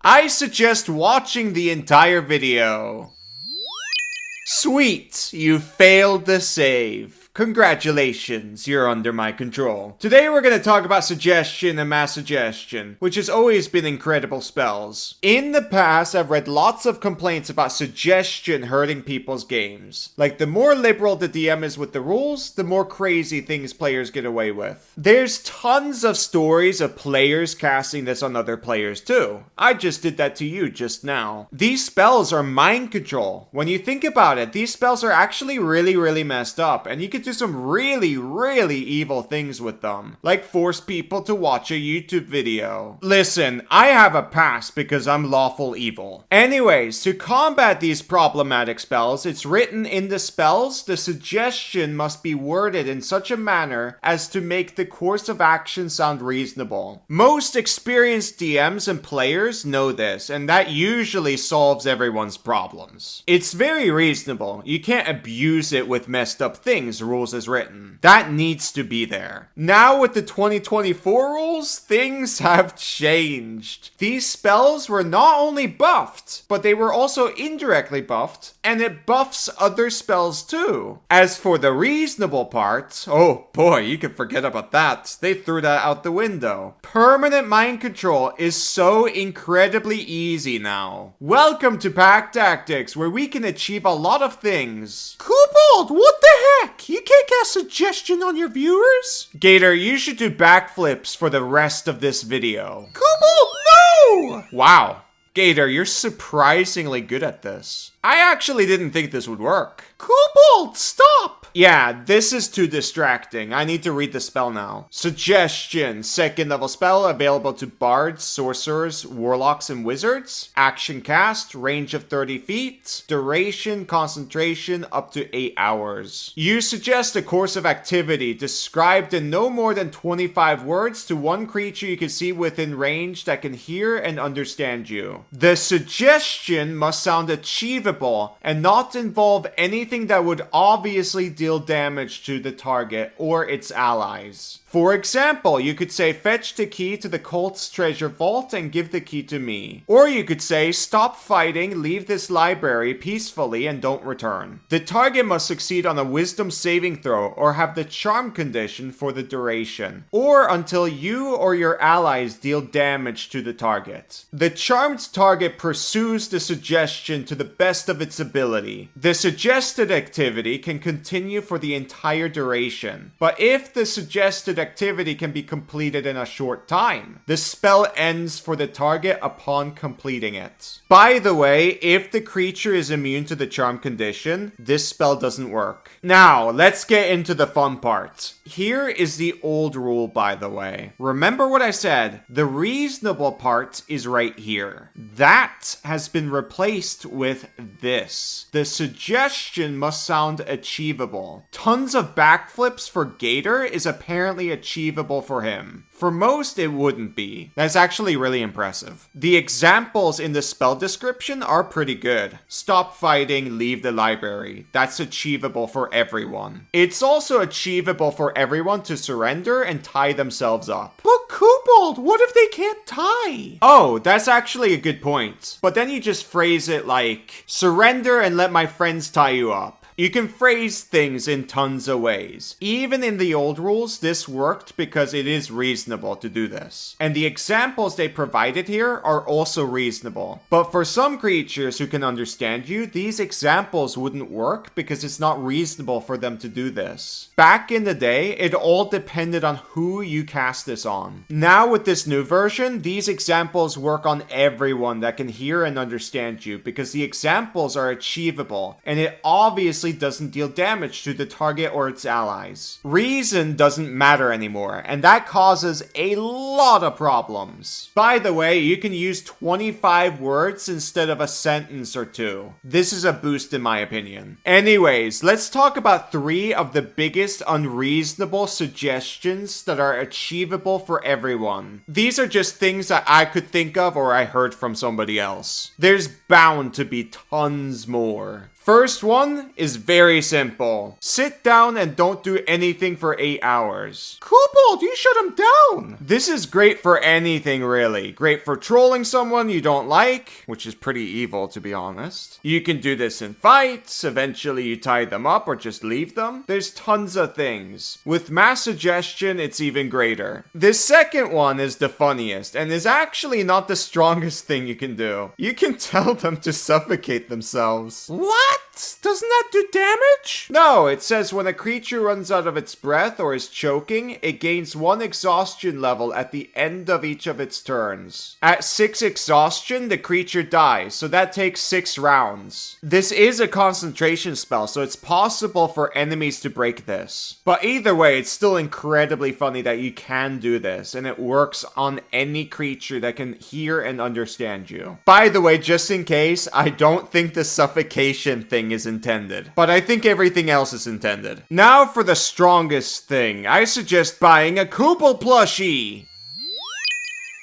I suggest watching the entire video. Sweet, you failed the save. Congratulations, you're under my control. Today we're going to talk about suggestion and mass suggestion, which has always been incredible spells. In the past, I've read lots of complaints about suggestion hurting people's games. Like, the more liberal the DM is with the rules, the more crazy things players get away with. There's tons of stories of players casting this on other players too. I just did that to you just now. These spells are mind control. When you think about it, these spells are actually really messed up, and you could do some really evil things with them, like force people to watch a YouTube video. Listen, I have a pass because I'm lawful evil. Anyways, to combat these problematic spells, it's written in the spells, the suggestion must be worded in such a manner as to make the course of action sound reasonable. Most experienced DMs and players know this, and that usually solves everyone's problems. It's very reasonable. You can't abuse it with messed up things, rules as written. That needs to be there. Now with the 2024 rules, things have changed. These spells were not only buffed, but they were also indirectly buffed, and it buffs other spells too. As for the reasonable part, oh boy, you can forget about that. They threw that out the window. Permanent mind control is so incredibly easy now. Welcome to Pack Tactics, where we can achieve a lot of things. Kobold, what the heck? You can't cast suggestion on your viewers? Gator, you should do backflips for the rest of this video. Kobold, no! Wow. Gator, you're surprisingly good at this. I actually didn't think this would work. Kobold, stop! Yeah, this is too distracting. I need to read the spell now. Suggestion. Second level spell available to bards, sorcerers, warlocks, and wizards. Action cast. Range of 30 feet. Duration, concentration, up to 8 hours. You suggest a course of activity described in no more than 25 words to one creature you can see within range that can hear and understand you. The suggestion must sound achievable and not involve anything that would obviously deal damage to the target or its allies. For example, you could say, fetch the key to the cult's treasure vault and give the key to me. Or you could say, stop fighting, leave this library peacefully and don't return. The target must succeed on a wisdom saving throw or have the charm condition for the duration, or until you or your allies deal damage to the target. The charmed target pursues the suggestion to the best of its ability. The suggested activity can continue for the entire duration, but if the suggested activity can be completed in a short time, the spell ends for the target upon completing it. By the way, if the creature is immune to the charm condition, this spell doesn't work. Now, let's get into the fun part. Here is the old rule, by the way. Remember what I said, the reasonable part is right here. That has been replaced with this. The suggestion must sound achievable. Tons of backflips for Gator is apparently achievable for him. For most, it wouldn't be. That's actually really impressive. The examples in the spell description are pretty good. Stop fighting, leave the library. That's achievable for everyone. It's also achievable for everyone to surrender and tie themselves up. But Kobold, what if they can't tie? Oh, that's actually a good point. But then you just phrase it like, surrender and let my friends tie you up. You can phrase things in tons of ways. Even in the old rules, this worked because it is reasonable to do this. And the examples they provided here are also reasonable. But for some creatures who can understand you, these examples wouldn't work because it's not reasonable for them to do this. Back in the day, it all depended on who you cast this on. Now with this new version, these examples work on everyone that can hear and understand you because the examples are achievable, and it obviously doesn't deal damage to the target or its allies. Reason doesn't matter anymore, and that causes a lot of problems. By the way, you can use 25 words instead of a sentence or two. This is a boost in my opinion. Anyways, let's talk about 3 of the biggest unreasonable suggestions that are achievable for everyone. These are just things that I could think of or I heard from somebody else. There's bound to be tons more. First one is very simple. Sit down and don't do anything for 8 hours. Kobold, you shut him down! This is great for anything, really. Great for trolling someone you don't like, which is pretty evil, to be honest. You can do this in fights. Eventually you tie them up or just leave them. There's tons of things. With mass suggestion, it's even greater. This second one is the funniest and is actually not the strongest thing you can do. You can tell them to suffocate themselves. What? Doesn't that do damage? No, it says when a creature runs out of its breath or is choking, it gains 1 exhaustion level at the end of each of its turns. At 6 exhaustion, the creature dies, so that takes 6 rounds. This is a concentration spell, so it's possible for enemies to break this. But either way, it's still incredibly funny that you can do this, and it works on any creature that can hear and understand you. By the way, just in case, I don't think the suffocation thing is intended, but I think everything else is intended. Now for the strongest thing, I suggest buying a Kobold plushie.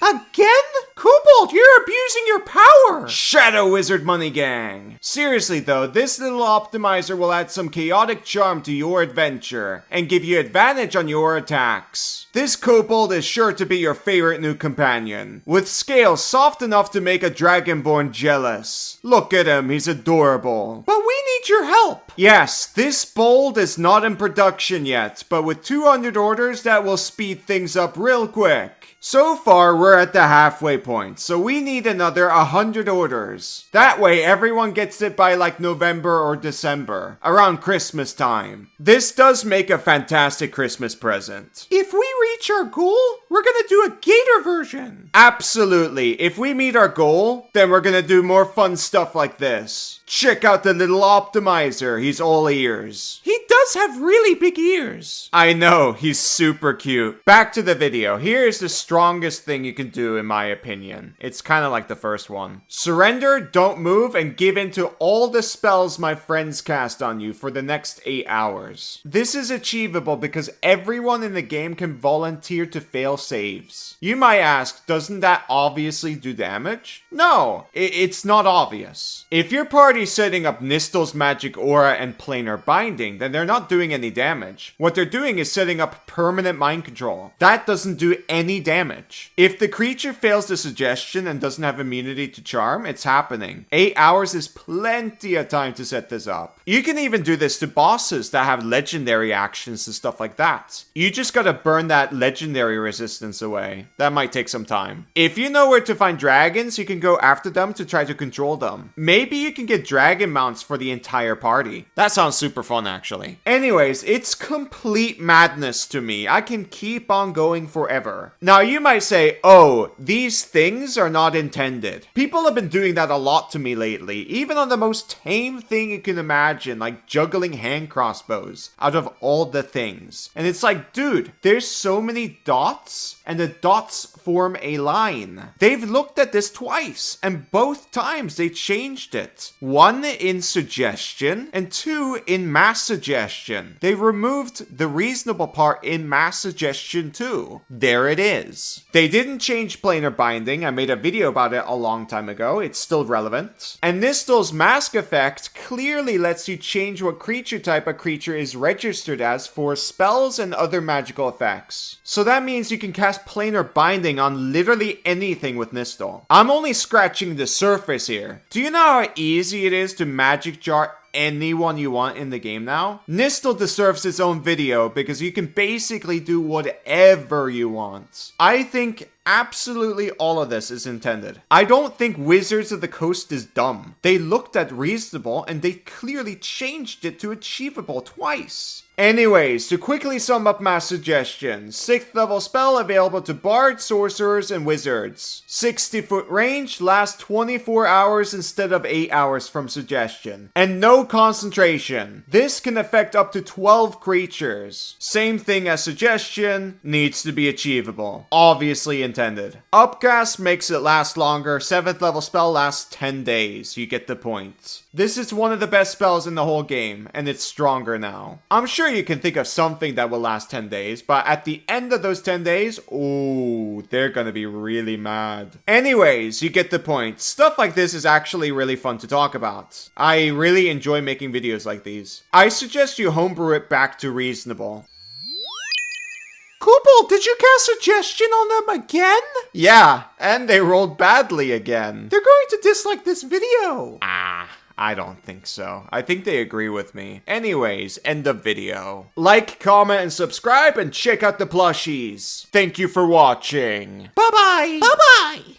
Again? Kobold, you're abusing your power! Shadow Wizard Money Gang! Seriously though, this little optimizer will add some chaotic charm to your adventure, and give you advantage on your attacks. This Kobold is sure to be your favorite new companion, with scales soft enough to make a Dragonborn jealous. Look at him, he's adorable. But we need your help! Yes, this bold is not in production yet, but with 200 orders that will speed things up real quick. So far, we're at the halfway point, so we need another 100 orders. That way, everyone gets it by like November or December, around Christmas time. This does make a fantastic Christmas present. If we reach our goal, we're gonna do a gator version. Absolutely. If we meet our goal, then we're gonna do more fun stuff like this. Check out the little optimizer. He's all ears. He does have really big ears. I know, he's super cute. Back to the video. Here's the strongest thing you can do, in my opinion. It's kind of like the first one. Surrender, don't move, and give in to all the spells my friends cast on you for the next 8 hours. This is achievable because everyone in the game can volunteer to fail saves. You might ask, doesn't that obviously do damage? No, it's not obvious. If your party's setting up Nistel's magic aura and planar binding, then they're not doing any damage. What they're doing is setting up permanent mind control. That doesn't do any damage. If the creature fails the suggestion and doesn't have immunity to charm, it's happening. 8 hours is plenty of time to set this up. You can even do this to bosses that have legendary actions and stuff like that. You just gotta burn that legendary resistance away. That might take some time. If you know where to find dragons, you can go after them to try to control them. Maybe you can get dragon mounts for the entire party. That sounds super fun, actually. Anyways, it's complete madness to me. I can keep on going forever. Now, you might say, oh, these things are not intended. People have been doing that a lot to me lately, even on the most tame thing you can imagine, like juggling hand crossbows out of all the things. And it's like, dude, there's so many dots, and the dots form a line. They've looked at this twice, and both times they changed it. 1 in suggestion, and 2 in mass suggestion. They removed the reasonable part in mass suggestion too. There it is. They didn't change planar binding. I made a video about it a long time ago. It's still relevant. And Nistel's mask effect clearly lets you change what creature type a creature is registered as for spells and other magical effects. So that means you can cast planar binding on literally anything with Nistel. I'm only scratching the surface here. Do you know how easy it is to magic jar anyone you want in the game now? Nistel deserves its own video because you can basically do whatever you want. I think absolutely all of this is intended. I don't think Wizards of the Coast is dumb. They looked at reasonable and they clearly changed it to achievable twice. Anyways, to quickly sum up my suggestions, 6th level spell available to bards, sorcerers, and wizards. 60-foot range, lasts 24 hours instead of 8 hours from suggestion. And no concentration. This can affect up to 12 creatures. Same thing as suggestion, needs to be achievable. Obviously intended. Upcast makes it last longer, 7th level spell lasts 10 days. You get the point. This is one of the best spells in the whole game, and it's stronger now. I'm sure you can think of something that will last 10 days, but at the end of those 10 days, ooh, they're gonna be really mad. Anyways, you get the point. Stuff like this is actually really fun to talk about. I really enjoy making videos like these. I suggest you homebrew it back to reasonable. Koopal, did you cast suggestion on them again? Yeah, and they rolled badly again. They're going to dislike this video. I don't think so. I think they agree with me. Anyways, end of video. Like, comment, and subscribe, and check out the plushies. Thank you for watching. Bye-bye. Bye-bye.